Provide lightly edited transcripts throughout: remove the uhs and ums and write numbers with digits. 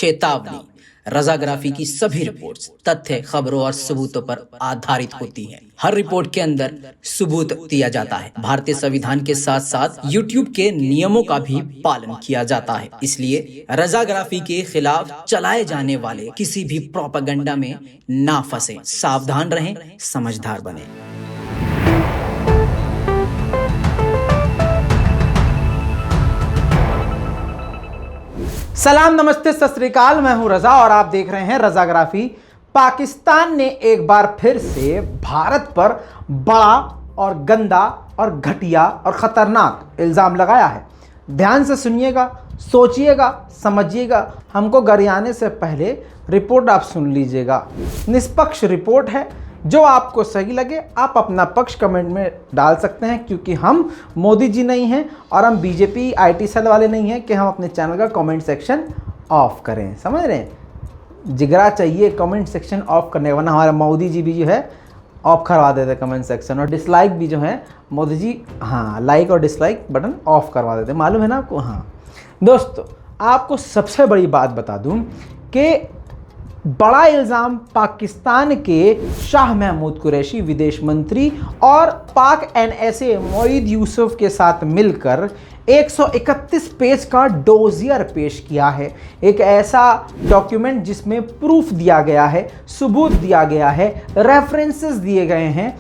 चेतावनी, रजाग्राफी की सभी रिपोर्ट्स तथ्य, खबरों और सबूतों पर आधारित होती हैं। हर रिपोर्ट के अंदर सबूत दिया जाता है। भारतीय संविधान के साथ साथ यूट्यूब के नियमों का भी पालन किया जाता है। इसलिए रजाग्राफी के खिलाफ चलाए जाने वाले किसी भी प्रोपेगेंडा में ना फंसे। सावधान रहें, समझदार बने। सलाम, नमस्ते, सत श्री अकाल। मैं हूं रजा और आप देख रहे हैं रजाग्राफी। पाकिस्तान ने एक बार फिर से भारत पर बड़ा और गंदा और घटिया और खतरनाक इल्ज़ाम लगाया है। ध्यान से सुनिएगा, सोचिएगा, समझिएगा। हमको गरियाने से पहले रिपोर्ट आप सुन लीजिएगा। निष्पक्ष रिपोर्ट है। जो आपको सही लगे आप अपना पक्ष कमेंट में डाल सकते हैं, क्योंकि हम मोदी जी नहीं हैं और हम बीजेपी आईटी सेल वाले नहीं हैं कि हम अपने चैनल का कमेंट सेक्शन ऑफ करें। समझ रहे हैं? जिगरा चाहिए कमेंट सेक्शन ऑफ करने का, वरना हमारे मोदी जी भी जो है ऑफ करवा देते कमेंट सेक्शन। और डिसलाइक भी जो है मोदी जी, हाँ, लाइक और डिसलाइक बटन ऑफ करवा देते। मालूम है ना आपको? हाँ दोस्तों, आपको सबसे बड़ी बात बता दूं कि बड़ा इल्ज़ाम पाकिस्तान के शाह महमूद कुरैशी विदेश मंत्री और पाक एनएसए मोईद यूसुफ के साथ मिलकर 131 पेज का डोजियर पेश किया है। एक ऐसा डॉक्यूमेंट जिसमें प्रूफ दिया गया है, सबूत दिया गया है, रेफरेंसेस दिए गए हैं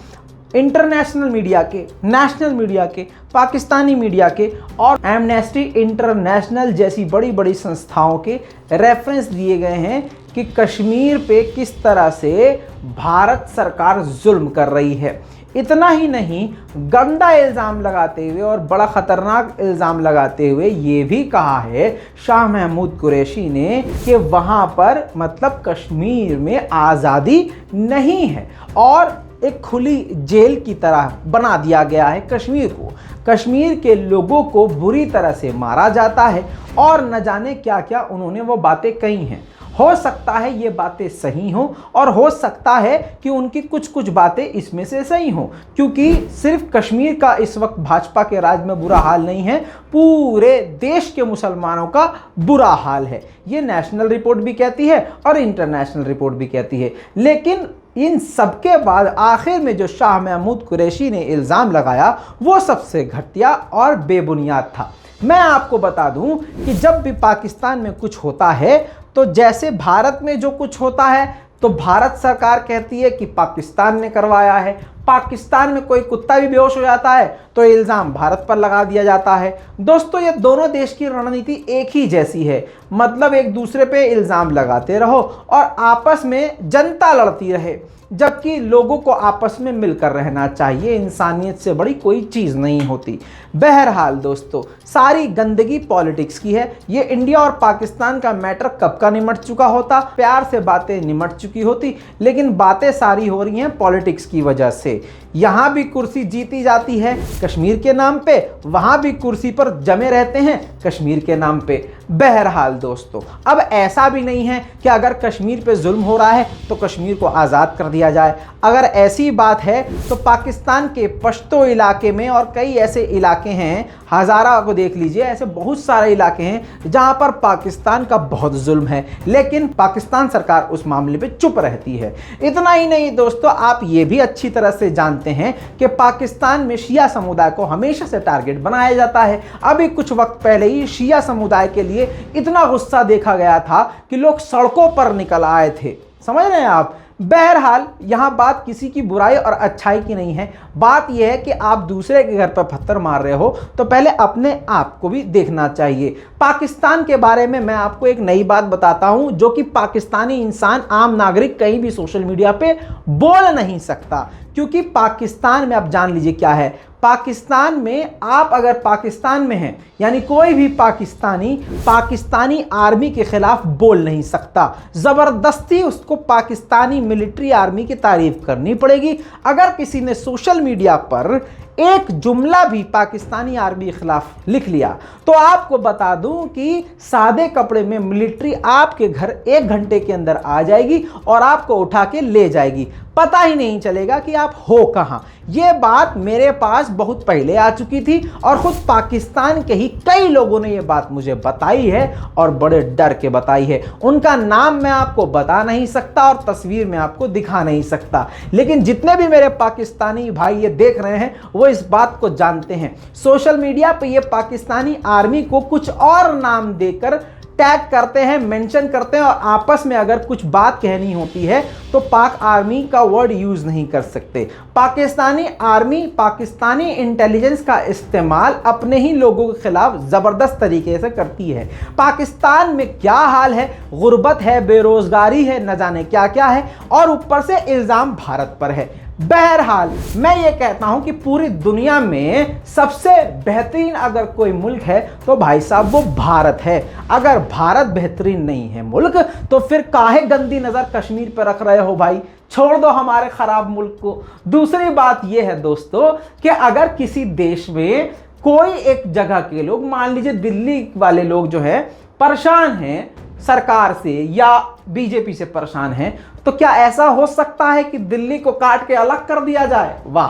इंटरनेशनल मीडिया के, नेशनल मीडिया के, पाकिस्तानी मीडिया के और एमनेस्टी इंटरनेशनल जैसी बड़ी बड़ी संस्थाओं के रेफरेंस दिए गए हैं कि कश्मीर पे किस तरह से भारत सरकार जुल्म कर रही है। इतना ही नहीं, गंदा इल्ज़ाम लगाते हुए और बड़ा ख़तरनाक इल्ज़ाम लगाते हुए ये भी कहा है शाह महमूद कुरैशी ने कि वहाँ पर मतलब कश्मीर में आज़ादी नहीं है और एक खुली जेल की तरह बना दिया गया है कश्मीर को। कश्मीर के लोगों को बुरी तरह से मारा जाता है और न जाने क्या क्या उन्होंने वो बातें कही हैं। हो सकता है ये बातें सही हों और हो सकता है कि उनकी कुछ कुछ बातें इसमें से सही हों, क्योंकि सिर्फ कश्मीर का इस वक्त भाजपा के राज में बुरा हाल नहीं है, पूरे देश के मुसलमानों का बुरा हाल है। ये नेशनल रिपोर्ट भी कहती है और इंटरनेशनल रिपोर्ट भी कहती है। लेकिन इन सबके बाद आखिर में जो शाह महमूद कुरैशी ने इल्ज़ाम लगाया वो सबसे घटिया और बेबुनियाद था। मैं आपको बता दूं कि जब भी पाकिस्तान में कुछ होता है तो जैसे भारत में जो कुछ होता है तो भारत सरकार कहती है कि पाकिस्तान ने करवाया है। पाकिस्तान में कोई कुत्ता भी बेहोश हो जाता है तो इल्ज़ाम भारत पर लगा दिया जाता है। दोस्तों, ये दोनों देश की रणनीति एक ही जैसी है, मतलब एक दूसरे पे इल्ज़ाम लगाते रहो और आपस में जनता लड़ती रहे, जबकि लोगों को आपस में मिलकर रहना चाहिए। इंसानियत से बड़ी कोई चीज़ नहीं होती। बहरहाल दोस्तों, सारी गंदगी पॉलिटिक्स की है। ये इंडिया और पाकिस्तान का मैटर कब का निमट चुका होता, प्यार से बातें निमट चुकी होती, लेकिन बातें सारी हो रही हैं पॉलिटिक्स की वजह से। यहाँ भी कुर्सी जीती जाती है कश्मीर के नाम पे, वहाँ भी कुर्सी पर जमे रहते हैं कश्मीर के नाम पे। बहरहाल दोस्तों, अब ऐसा भी नहीं है कि अगर कश्मीर पे जुल्म हो रहा है तो कश्मीर को आज़ाद कर दिया जाए। अगर ऐसी बात है तो पाकिस्तान के पश्तो इलाके में और कई ऐसे इलाके हैं, हज़ारा को देख लीजिए, ऐसे बहुत सारे इलाके हैं जहां पर पाकिस्तान का बहुत जुल्म है, लेकिन पाकिस्तान सरकार उस मामले पे चुप रहती है। इतना ही नहीं दोस्तों, आप ये भी अच्छी तरह से जानते हैं कि पाकिस्तान में शिया समुदाय को हमेशा से टारगेट बनाया जाता है। अभी कुछ वक्त पहले ही शिया समुदाय के लिए इतना गुस्सा देखा गया था कि लोग सड़कों पर निकल आए थे। समझ रहे हैं आप? बहरहाल यहाँ बात किसी की बुराई और अच्छाई की नहीं है। बात यह है कि आप दूसरे के घर पर पत्थर मार रहे हो तो पहले अपने आप को भी देखना चाहिए। पाकिस्तान के बारे में मैं आपको एक नई बात बताता हूँ जो कि पाकिस्तानी इंसान, आम नागरिक कहीं भी सोशल मीडिया पे बोल नहीं सकता, क्योंकि पाकिस्तान में आप जान लीजिए क्या है। पाकिस्तान में आप अगर पाकिस्तान में हैं, यानी कोई भी पाकिस्तानी आर्मी के खिलाफ बोल नहीं सकता। ज़बरदस्ती उसको पाकिस्तानी मिलिट्री आर्मी की तारीफ करनी पड़ेगी। अगर किसी ने सोशल मीडिया पर एक जुमला भी पाकिस्तानी आर्मी के खिलाफ लिख लिया तो आपको बता दूं कि सादे कपड़े में मिलिट्री आपके घर 1 घंटे के अंदर आ जाएगी और आपको उठा के ले जाएगी। पता ही नहीं चलेगा कि आप हो कहां। ये बात मेरे पास बहुत पहले आ चुकी थी और खुद पाकिस्तान के ही कई लोगों ने ये बात मुझे बताई है और बड़े डर के बताई है। उनका नाम मैं आपको बता नहीं सकता और तस्वीर में आपको दिखा नहीं सकता, लेकिन जितने भी मेरे पाकिस्तानी भाई ये देख रहे हैं वो इस बात को जानते हैं। सोशल मीडिया पे ये पाकिस्तानी आर्मी को कुछ और नाम देकर टैग करते हैं, मेंशन करते हैं और आपस में अगर कुछ बात कहनी होती है तो पाक आर्मी का वर्ड यूज नहीं कर सकते। पाकिस्तानी आर्मी पाकिस्तानी इंटेलिजेंस का इस्तेमाल अपने ही लोगों के खिलाफ ज़बरदस्त तरीके से करती है। पाकिस्तान में क्या हाल है, गुर्बत है, बेरोजगारी है, न जाने क्या क्या है और ऊपर से इल्ज़ाम भारत पर है। बहरहाल मैं ये कहता हूं कि पूरी दुनिया में सबसे बेहतरीन अगर कोई मुल्क है तो भाई साहब वो भारत है। अगर भारत बेहतरीन नहीं है मुल्क तो फिर काहे गंदी नज़र कश्मीर पर रख रहे हो भाई, छोड़ दो हमारे खराब मुल्क को। दूसरी बात यह है दोस्तों कि अगर किसी देश में कोई एक जगह के लोग, मान लीजिए दिल्ली वाले लोग जो है परेशान हैं सरकार से या बीजेपी से परेशान हैं, तो क्या ऐसा हो सकता है कि दिल्ली को काट के अलग कर दिया जाए? वाह।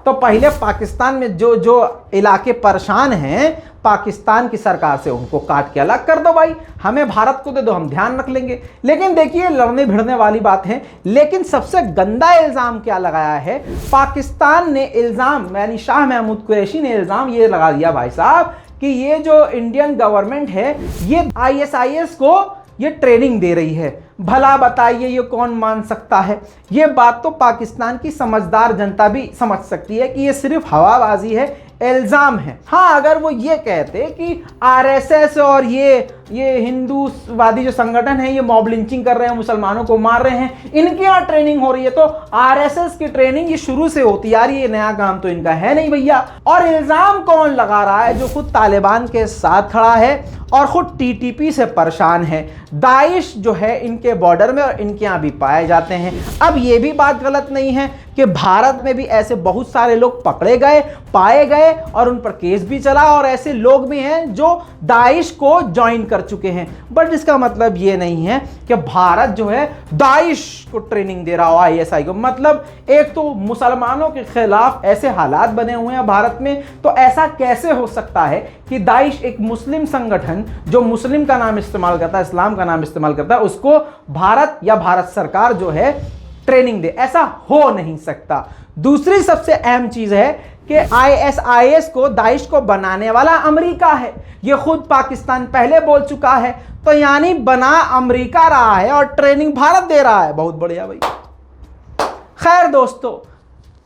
तो पहले पाकिस्तान में जो जो इलाके परेशान हैं पाकिस्तान की सरकार से, उनको काट के अलग कर दो भाई, हमें भारत को दे दो, हम ध्यान रख लेंगे। लेकिन देखिए लड़ने भिड़ने वाली बात है। लेकिन सबसे गंदा इल्ज़ाम क्या लगाया है पाकिस्तान ने? इल्ज़ाम यानी शाह महमूद कुरैशी ने इल्ज़ाम ये लगा दिया भाई साहब कि ये जो इंडियन गवर्नमेंट है ये ISIS को ये ट्रेनिंग दे रही है। भला बताइए ये कौन मान सकता है? ये बात तो पाकिस्तान की समझदार जनता भी समझ सकती है कि ये सिर्फ हवाबाजी है, इल्ज़ाम है। हाँ, अगर वो ये कहते कि RSS और ये हिंदूवादी जो संगठन है ये मॉब लिंचिंग कर रहे हैं, मुसलमानों को मार रहे हैं, इनके यहाँ ट्रेनिंग हो रही है, तो RSS की ट्रेनिंग ये शुरू से होती आ रही है, ये नया काम तो इनका है नहीं भैया। और इल्ज़ाम कौन लगा रहा है? जो खुद तालिबान के साथ खड़ा है और खुद TTP से परेशान है। दाइश जो है इनके बॉर्डर में और इनके यहाँ भी पाए जाते हैं। अब ये भी बात गलत नहीं है कि भारत में भी ऐसे बहुत सारे लोग पकड़े गए, पाए गए और उन पर केस भी चला और ऐसे लोग भी हैं जो दाइश को ज्वाइन कर चुके हैं। बट इसका मतलब ये नहीं है कि भारत जो है दाइश को ट्रेनिंग दे रहा हो, ISI को। मतलब एक तो मुसलमानों के खिलाफ ऐसे हालात बने हुए हैं भारत में, तो ऐसा कैसे हो सकता है कि दाइश एक मुस्लिम संगठन जो मुस्लिम का नाम इस्तेमाल करता है, इस्लाम का नाम इस्तेमाल करता है, उसको भारत या भारत सरकार जो है ट्रेनिंग दे? ऐसा हो नहीं सकता। दूसरी सबसे अहम चीज है कि ISIS को, दाइश को बनाने वाला अमेरिका है। ये खुद पाकिस्तान पहले बोल चुका है, तो यानी बना अमेरिका रहा है और ट्रेनिंग भारत दे रहा है। बहुत बढ़िया भाई। खैर दोस्तों,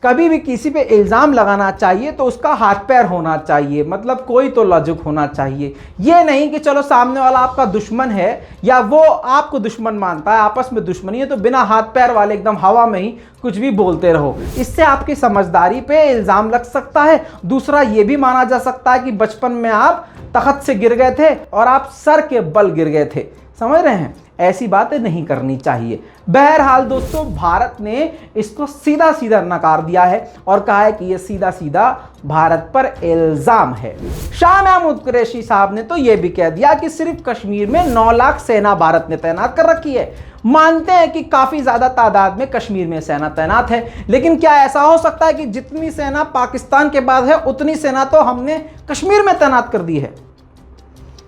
कभी भी किसी पे इल्ज़ाम लगाना चाहिए तो उसका हाथ पैर होना चाहिए, मतलब कोई तो लॉजिक होना चाहिए। ये नहीं कि चलो सामने वाला आपका दुश्मन है या वो आपको दुश्मन मानता है, आपस में दुश्मनी है तो बिना हाथ पैर वाले एकदम हवा में ही कुछ भी बोलते रहो। इससे आपकी समझदारी पे इल्ज़ाम लग सकता है। दूसरा ये भी माना जा सकता है कि बचपन में आप तख्त से गिर गए थे और आप सर के बल गिर गए थे। समझ रहे हैं? ऐसी बातें नहीं करनी चाहिए। बहरहाल दोस्तों, भारत ने इसको सीधा सीधा नकार दिया है और कहा है कि यह सीधा सीधा भारत पर इल्जाम है। शाह महमूद कुरैशी साहब ने तो यह भी कह दिया कि सिर्फ कश्मीर में 9 लाख सेना भारत ने तैनात कर रखी है। मानते हैं कि काफी ज्यादा तादाद में कश्मीर में सेना तैनात है, लेकिन क्या ऐसा हो सकता है कि जितनी सेना पाकिस्तान के बाद है उतनी सेना तो हमने कश्मीर में तैनात कर दी है?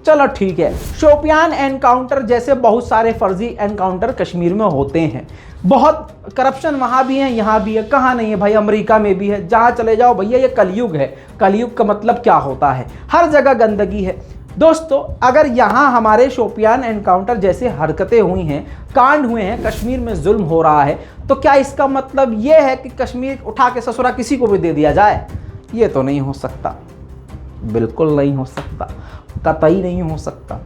चलो ठीक है, शोपियान एनकाउंटर जैसे बहुत सारे फर्जी एनकाउंटर कश्मीर में होते हैं, बहुत करप्शन वहाँ भी है यहाँ भी है, कहाँ नहीं है भाई? अमेरिका में भी है, जहाँ चले जाओ भैया ये कलयुग है। कलयुग का मतलब क्या होता है? हर जगह गंदगी है। दोस्तों, अगर यहाँ हमारे शोपियान एनकाउंटर जैसे हरकतें हुई हैं, कांड हुए हैं, कश्मीर में जुल्म हो रहा है, तो क्या इसका मतलब ये है कि कश्मीर उठा के ससुरा किसी को भी दे दिया जाए? ये तो नहीं हो सकता, बिल्कुल नहीं हो सकता, कतई नहीं हो सकता।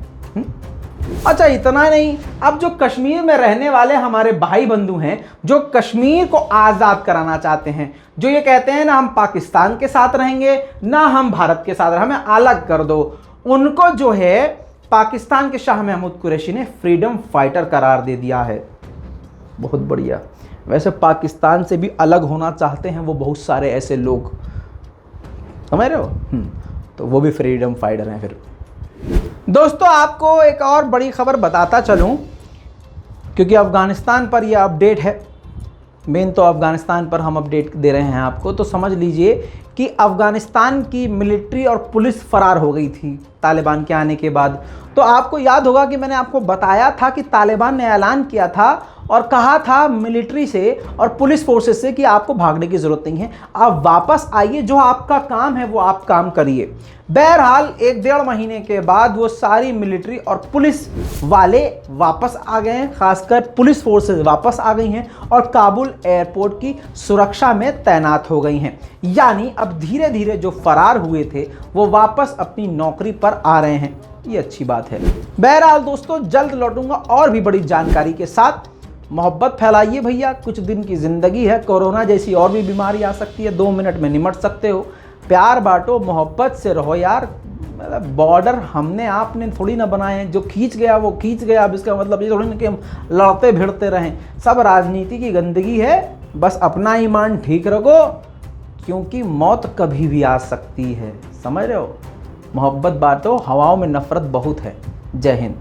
अच्छा, इतना नहीं, अब जो कश्मीर में रहने वाले हमारे भाई बंधु हैं, जो कश्मीर को आज़ाद कराना चाहते हैं, जो ये कहते हैं ना हम पाकिस्तान के साथ रहेंगे ना हम भारत के साथ, हमें अलग कर दो, उनको जो है पाकिस्तान के शाह महमूद कुरैशी ने फ्रीडम फाइटर करार दे दिया है। बहुत बढ़िया। वैसे पाकिस्तान से भी अलग होना चाहते हैं वो बहुत सारे ऐसे लोग, समझ रहे हो? तो वो भी फ्रीडम फाइटर हैं। फिर दोस्तों, आपको एक और बड़ी खबर बताता चलूं, क्योंकि अफ़गानिस्तान पर यह अपडेट है। मेन तो अफगानिस्तान पर हम अपडेट दे रहे हैं आपको, तो समझ लीजिए कि अफगानिस्तान की मिलिट्री और पुलिस फरार हो गई थी तालिबान के आने के बाद। तो आपको याद होगा कि मैंने आपको बताया था कि तालिबान ने ऐलान किया था और कहा था मिलिट्री से और पुलिस फोर्सेस से कि आपको भागने की ज़रूरत नहीं है, आप वापस आइए, जो आपका काम है वो आप काम करिए। बहरहाल 1-1.5 महीने के बाद वो सारी मिलिट्री और पुलिस वाले वापस आ गए हैं, खासकर पुलिस फोर्सेस वापस आ गई हैं और काबुल एयरपोर्ट की सुरक्षा में तैनात हो गई हैं। यानी अब धीरे धीरे जो फरार हुए थे वो वापस अपनी नौकरी पर आ रहे हैं, ये अच्छी बात है। बहरहाल दोस्तों, जल्द लौटूंगा और भी बड़ी जानकारी के साथ। मोहब्बत फैलाइए भैया, कुछ दिन की ज़िंदगी है, कोरोना जैसी और भी बीमारी आ सकती है, 2 मिनट में निमट सकते हो। प्यार बांटो, मोहब्बत से रहो यार। मतलब बॉर्डर हमने आपने थोड़ी ना बनाए हैं, जो खींच गया वो खींच गया। अब इसका मतलब ये थोड़ी ना कि हम लड़ते भिड़ते रहें, सब राजनीति की गंदगी है। बस अपना ईमान ठीक रखो, क्योंकि मौत कभी भी आ सकती है, समझ रहे हो। मोहब्बत बांटो, हवाओं में नफरत बहुत है। जय हिंद।